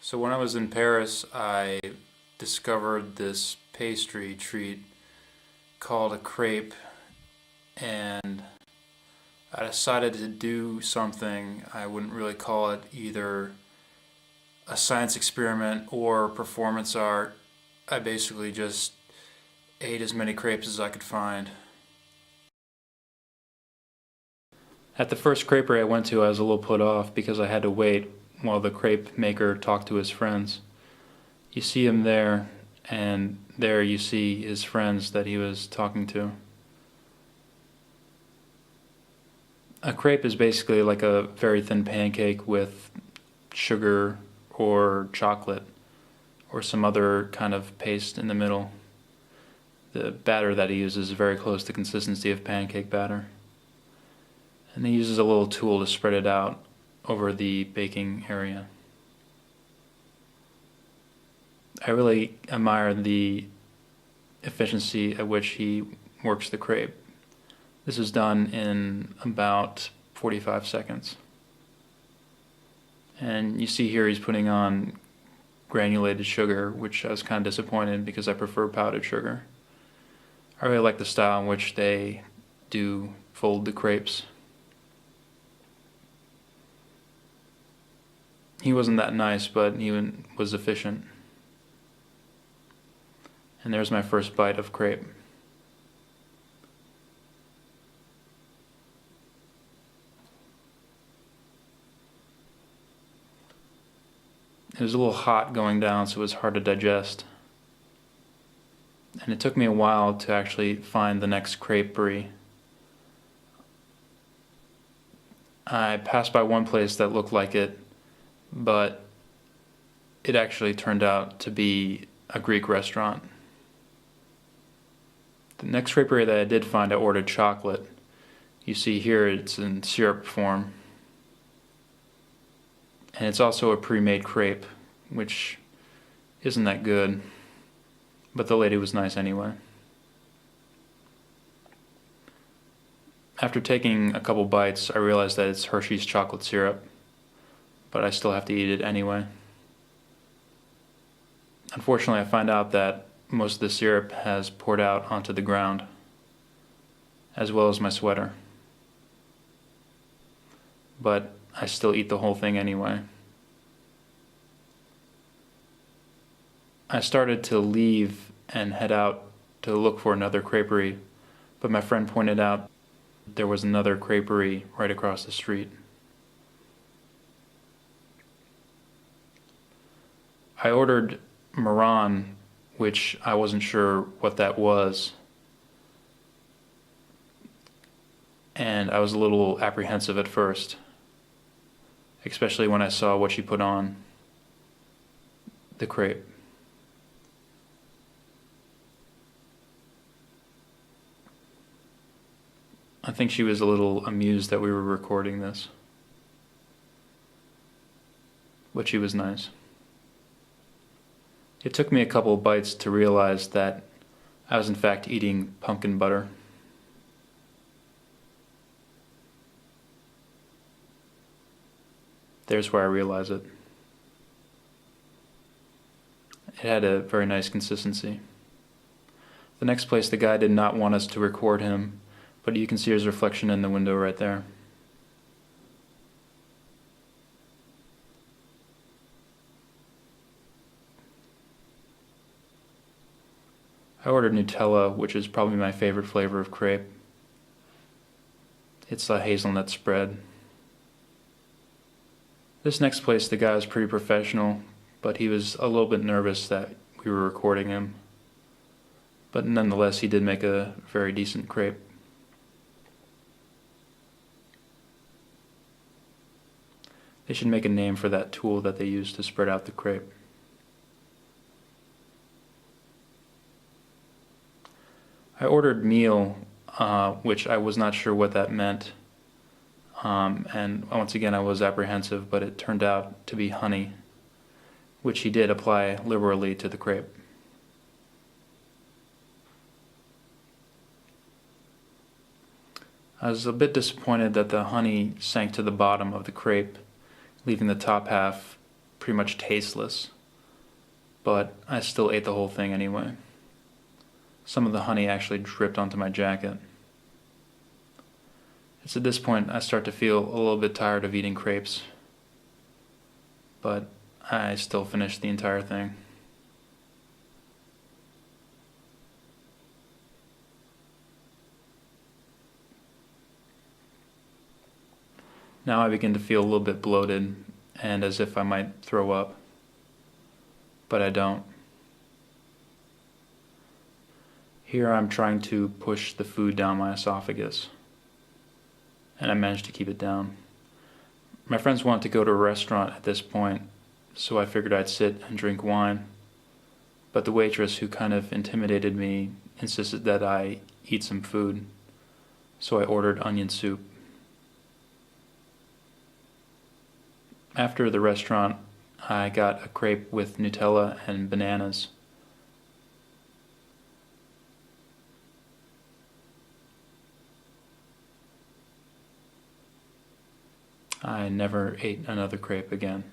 So when I was in Paris, I discovered this pastry treat called a crepe, and I decided to do something. I wouldn't really call it either a science experiment or performance art. I basically just ate as many crepes as I could find. At the first creperie I went to, I was a little put off because I had to wait while the crepe maker talked to his friends. You see him there, and there you see his friends that he was talking to. A crepe is basically like a very thin pancake with sugar or chocolate or some other kind of paste in the middle. The batter that he uses is very close to the consistency of pancake batter. And he uses a little tool to spread it out over the baking area. I really admire the efficiency at which he works the crepe. This is done in about 45 seconds. And you see here he's putting on granulated sugar, which I was kind of disappointed because I prefer powdered sugar. I really like the style in which they do fold the crepes. He wasn't that nice, but he was efficient. And there's my first bite of crepe. It was a little hot going down, so it was hard to digest. And it took me a while to actually find the next creperie. I passed by one place that looked like it, but it actually turned out to be a Greek restaurant. The next creperie that I did find, I ordered chocolate. You see here it's in syrup form. And it's also a pre-made crepe, which isn't that good, but the lady was nice anyway. After taking a couple bites, I realized that it's Hershey's chocolate syrup, but I still have to eat it anyway. Unfortunately, I find out that most of the syrup has poured out onto the ground, as well as my sweater. But I still eat the whole thing anyway. I started to leave and head out to look for another creperie, but my friend pointed out there was another creperie right across the street. I ordered Maran, which I wasn't sure what that was, and I was a little apprehensive at first, especially when I saw what she put on the crepe. I think she was a little amused that we were recording this, but she was nice. It took me a couple of bites to realize that I was in fact eating pumpkin butter. There's where I realize it. It had a very nice consistency. The next place, the guy did not want us to record him, but you can see his reflection in the window right there. I ordered Nutella, which is probably my favorite flavor of crepe. It's a hazelnut spread. This next place, the guy was pretty professional, but he was a little bit nervous that we were recording him. But nonetheless, he did make a very decent crepe. They should make a name for that tool that they use to spread out the crepe. I ordered meal, which I was not sure what that meant. And once again I was apprehensive, but it turned out to be honey, which he did apply liberally to the crepe. I was a bit disappointed that the honey sank to the bottom of the crepe, leaving the top half pretty much tasteless, but I still ate the whole thing anyway. Some of the honey actually dripped onto my jacket. It's at this point I start to feel a little bit tired of eating crepes, but I still finished the entire thing. Now I begin to feel a little bit bloated and as if I might throw up, but I don't. Here I'm trying to push the food down my esophagus, and I managed to keep it down. My friends wanted to go to a restaurant at this point, so I figured I'd sit and drink wine, but the waitress, who kind of intimidated me, insisted that I eat some food, so I ordered onion soup. After the restaurant, I got a crepe with Nutella and bananas. I never ate another crepe again.